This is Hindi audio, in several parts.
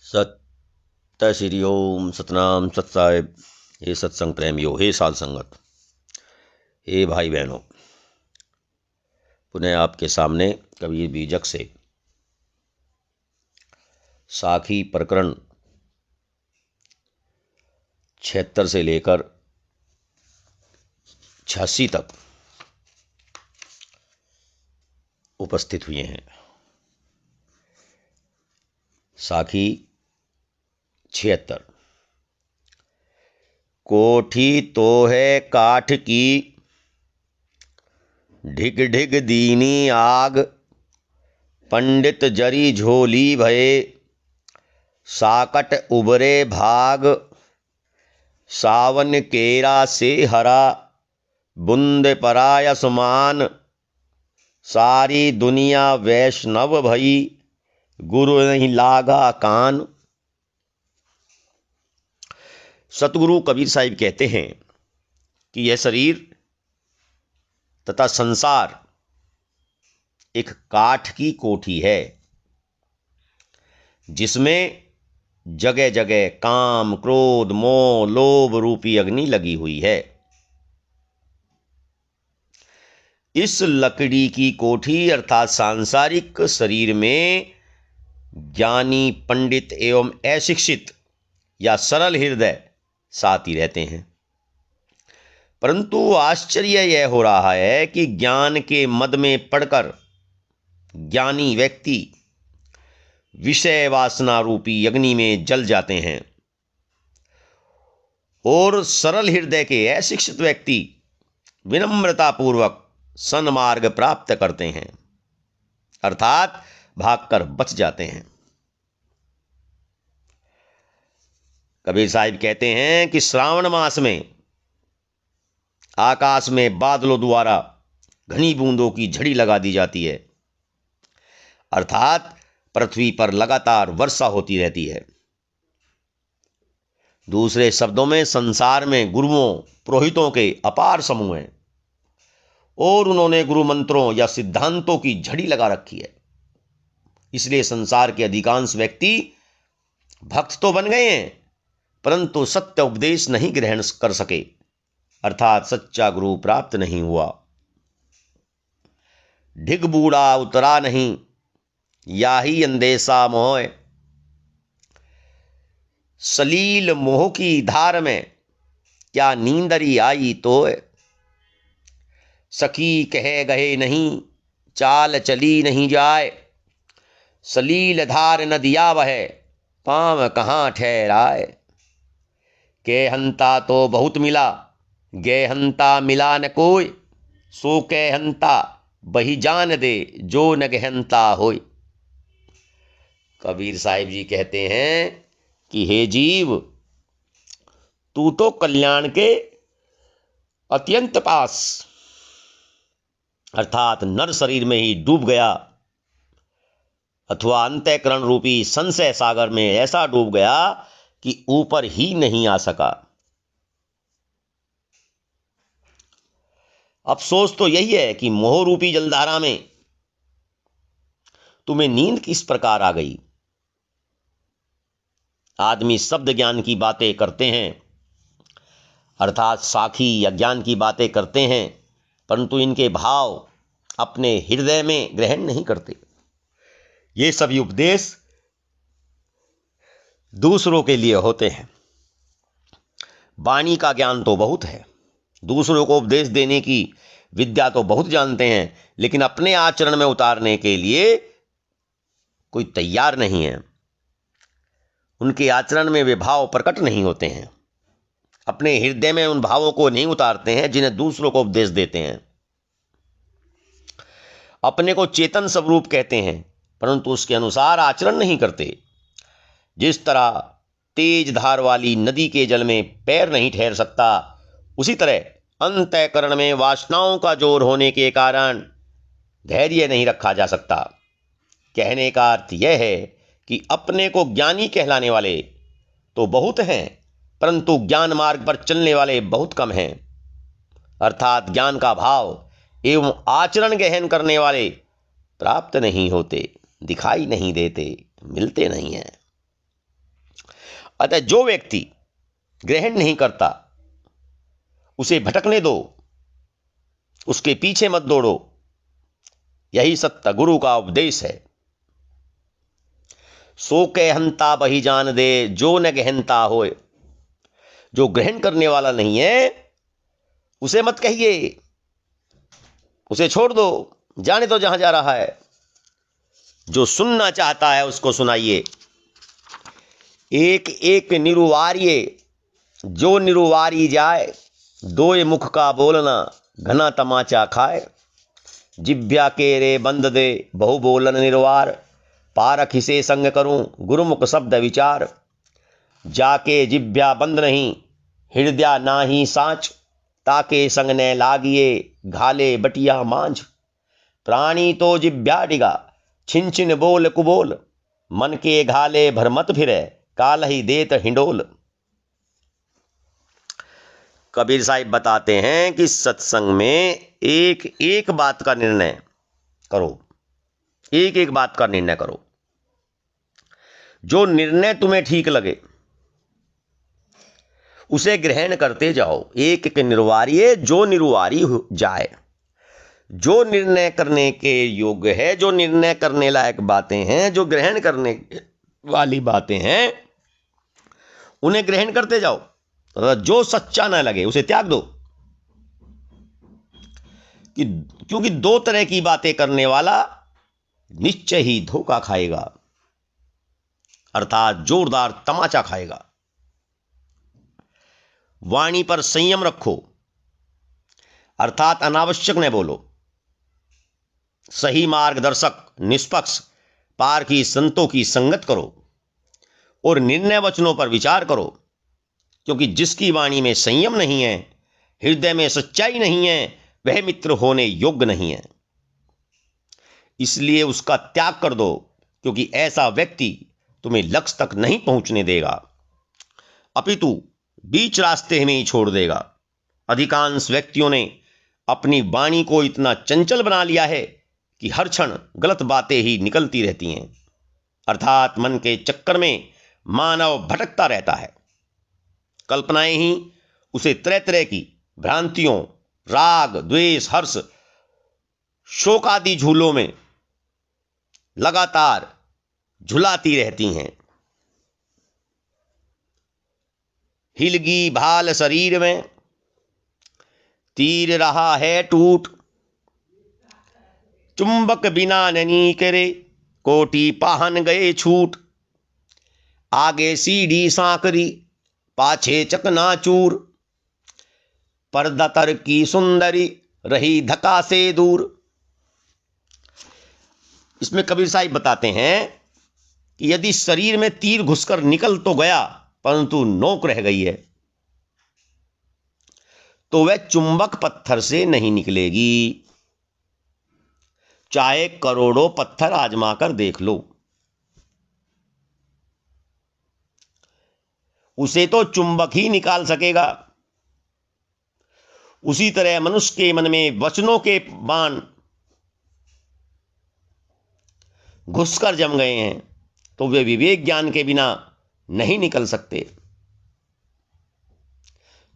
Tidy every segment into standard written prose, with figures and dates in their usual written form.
सत्य श्री ओम सतनाम सत साहिब। हे सत्संग प्रेमियों, हे साध संगत, हे भाई बहनों, पुनः आपके सामने कबीर बीजक से साखी प्रकरण 76 से लेकर 86 तक उपस्थित हुए हैं। साखी 76। कोठी तो है काठ की, ढिग ढिग दीनी आग, पंडित जरी झोली भये, साकट उबरे भाग, सावन केरा से हरा, बुंद परायसमान, सारी दुनिया वैष्णव भई, गुरु नहीं लागा कान। सतगुरु कबीर साहिब कहते हैं कि यह शरीर तथा संसार एक काठ की कोठी है, जिसमें जगह जगह काम, क्रोध, मोह, लोभ रूपी अग्नि लगी हुई है। इस लकड़ी की कोठी अर्थात सांसारिक शरीर में ज्ञानी, पंडित एवं अशिक्षित या सरल हृदय साथ ही रहते हैं। परंतु आश्चर्य यह हो रहा है कि ज्ञान के मद में पड़कर ज्ञानी व्यक्ति विषय वासना रूपी अग्नि में जल जाते हैं और सरल हृदय के अशिक्षित व्यक्ति विनम्रतापूर्वक सन्मार्ग प्राप्त करते हैं, अर्थात भागकर बच जाते हैं। कबीर साहिब कहते हैं कि श्रावण मास में आकाश में बादलों द्वारा घनी बूंदों की झड़ी लगा दी जाती है, अर्थात पृथ्वी पर लगातार वर्षा होती रहती है। दूसरे शब्दों में संसार में गुरुओं, पुरोहितों के अपार समूह हैं और उन्होंने गुरु मंत्रों या सिद्धांतों की झड़ी लगा रखी है। इसलिए संसार के अधिकांश व्यक्ति भक्त तो बन गए हैं, परंतु सत्य उपदेश नहीं ग्रहण कर सके, अर्थात सच्चा गुरु प्राप्त नहीं हुआ। ढिग बूढ़ा उतरा नहीं, या ही अंदेशा मोह, सलील मोह की धार में क्या नींदरी आई तो। सखी कहे गए नहीं, चाल चली नहीं जाए, सलील धार नदिया वह, पांव कहाँ ठहराए। गेहंता तो बहुत मिला, गेहंता मिला न कोई, सो कहंता बही जान दे, जो न गेहंता होय। कबीर साहिब जी कहते हैं कि हे जीव, तू तो कल्याण के अत्यंत पास अर्थात नर शरीर में ही डूब गया, अथवा अंतःकरण रूपी संशय सागर में ऐसा डूब गया कि ऊपर ही नहीं आ सका। अफसोस तो यही है कि मोह रूपी जलधारा में तुम्हें नींद किस प्रकार आ गई। आदमी शब्द ज्ञान की बातें करते हैं, अर्थात साखी या ज्ञान की बातें करते हैं, परंतु इनके भाव अपने हृदय में ग्रहण नहीं करते। ये सभी उपदेश दूसरों के लिए होते हैं। वाणी का ज्ञान तो बहुत है, दूसरों को उपदेश देने की विद्या तो बहुत जानते हैं, लेकिन अपने आचरण में उतारने के लिए कोई तैयार नहीं है। उनके आचरण में वे भाव प्रकट नहीं होते हैं, अपने हृदय में उन भावों को नहीं उतारते हैं जिन्हें दूसरों को उपदेश देते हैं। अपने को चेतन स्वरूप कहते हैं, परंतु उसके अनुसार आचरण नहीं करते। जिस तरह तेज धार वाली नदी के जल में पैर नहीं ठहर सकता, उसी तरह अंतःकरण में वासनाओं का जोर होने के कारण धैर्य नहीं रखा जा सकता। कहने का अर्थ यह है कि अपने को ज्ञानी कहलाने वाले तो बहुत हैं, परंतु ज्ञान मार्ग पर चलने वाले बहुत कम हैं, अर्थात ज्ञान का भाव एवं आचरण गहन करने वाले प्राप्त नहीं होते, दिखाई नहीं देते, मिलते नहीं हैं। अतः जो व्यक्ति ग्रहण नहीं करता उसे भटकने दो, उसके पीछे मत दौड़ो। यही सत्य गुरु का उपदेश है। सो कहंता बही जान दे, जो न गहनता होए। जो ग्रहण करने वाला नहीं है उसे मत कहिए, उसे छोड़ दो, जाने दो जहां जा रहा है। जो सुनना चाहता है उसको सुनाइए। एक एक निरुवार्य, जो निरुवारी जाए। दोए मुख का बोलना, घना तमाचा खाए। जिभ्या के रे बंद दे, बहु बोलन निर्वार। पारख से संग करूं, गुरुमुख शब्द विचार। जाके जिभ्या बंद नहीं, हृदय नाही साँच। ताके संग न लागिए, घाले बटिया मांझ। प्राणी तो जिभ्या डिगा, छिन छिन बोल कुबोल। मन के घाले भर मत फिरे, काल ही देत हिंडोल। कबीर साहिब बताते हैं कि सत्संग में एक एक बात का निर्णय करो, एक एक बात का निर्णय करो। जो निर्णय तुम्हें ठीक लगे उसे ग्रहण करते जाओ। एक एक निर्वार्य, जो निर्वारी हो जाए। जो निर्णय करने के योग्य है, जो निर्णय करने लायक बातें हैं, जो ग्रहण करने वाली बातें हैं, उन्हें ग्रहण करते जाओ। जो सच्चा ना लगे उसे त्याग दो। क्योंकि दो तरह की बातें करने वाला निश्चय ही धोखा खाएगा, अर्थात जोरदार तमाचा खाएगा। वाणी पर संयम रखो, अर्थात अनावश्यक न बोलो। सही मार्गदर्शक निष्पक्ष पारखी संतों की संगत करो और निर्णय वचनों पर विचार करो। क्योंकि जिसकी वाणी में संयम नहीं है, हृदय में सच्चाई नहीं है, वह मित्र होने योग्य नहीं है। इसलिए उसका त्याग कर दो, क्योंकि ऐसा व्यक्ति तुम्हें लक्ष्य तक नहीं पहुंचने देगा, अपितु बीच रास्ते में ही छोड़ देगा। अधिकांश व्यक्तियों ने अपनी वाणी को इतना चंचल बना लिया है कि हर क्षण गलत बातें ही निकलती रहती हैं, अर्थात मन के चक्कर में मानव भटकता रहता है। कल्पनाएं ही उसे तरह तरह की भ्रांतियों, राग, द्वेष, हर्ष, शोक आदि झूलों में लगातार झुलाती रहती हैं। हिलगी भाल शरीर में, तीर रहा है टूट। चुंबक बिना ननी करे, कोटि पाहन गए छूट। आगे सीढ़ी सांकरी, पाछे चकनाचूर। परदतर की सुंदरी, रही धक्का से दूर। इसमें कबीर साहिब बताते हैं कि यदि शरीर में तीर घुसकर निकल तो गया परंतु नोक रह गई है, तो वह चुंबक पत्थर से नहीं निकलेगी। चाहे करोड़ों पत्थर आजमा कर देख लो, उसे तो चुंबक ही निकाल सकेगा। उसी तरह मनुष्य के मन में वचनों के बाण घुसकर जम गए हैं, तो वे विवेक ज्ञान के बिना नहीं निकल सकते।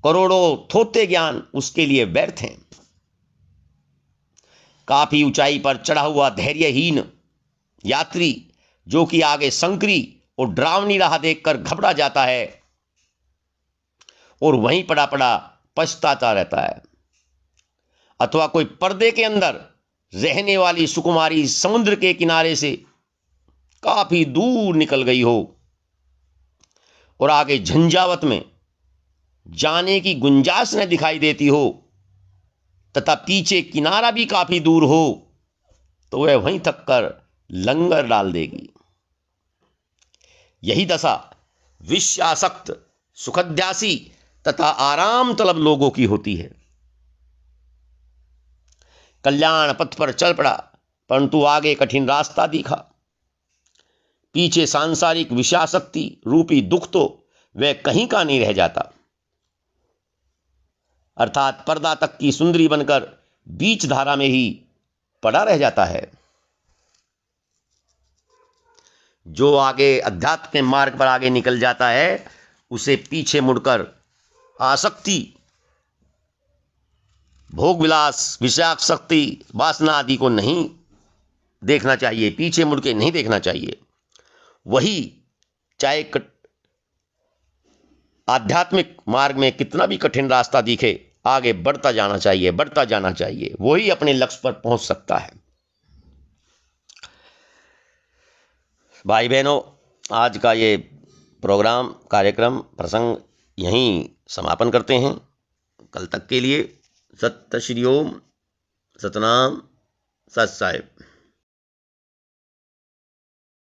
करोड़ों थोते ज्ञान उसके लिए व्यर्थ हैं। काफी ऊंचाई पर चढ़ा हुआ धैर्यहीन यात्री, जो कि आगे संकरी और डरावनी राह देखकर घबरा जाता है और वहीं पड़ा पड़ा पछताता रहता है, अथवा कोई पर्दे के अंदर रहने वाली सुकुमारी समुद्र के किनारे से काफी दूर निकल गई हो और आगे झंझावत में जाने की गुंजाइश न दिखाई देती हो, तथा पीछे किनारा भी काफी दूर हो, तो वह वहीं तक कर लंगर डाल देगी। यही दशा विषयासक्त, सुखध्यासी तथा आराम तलब लोगों की होती है। कल्याण पथ पर चल पड़ा, परंतु आगे कठिन रास्ता दिखा। पीछे सांसारिक विषयासक्ति रूपी दुख तो वह कहीं का नहीं रह जाता, अर्थात पर्दा तक की सुंदरी बनकर बीच धारा में ही पड़ा रह जाता है। जो आगे अध्यात्म के मार्ग पर आगे निकल जाता है उसे पीछे मुड़कर आसक्ति, भोग विलास, विषयासक्ति, वासना आदि को नहीं देखना चाहिए, पीछे मुड़ के नहीं देखना चाहिए। वही चाहे आध्यात्मिक मार्ग में कितना भी कठिन रास्ता दिखे, आगे बढ़ता जाना चाहिए, बढ़ता जाना चाहिए। वही अपने लक्ष्य पर पहुंच सकता है। भाई बहनों, आज का ये प्रोग्राम, कार्यक्रम, प्रसंग यहीं समापन करते हैं। कल तक के लिए सत श्री ओम, सतनाम, सत साहिब।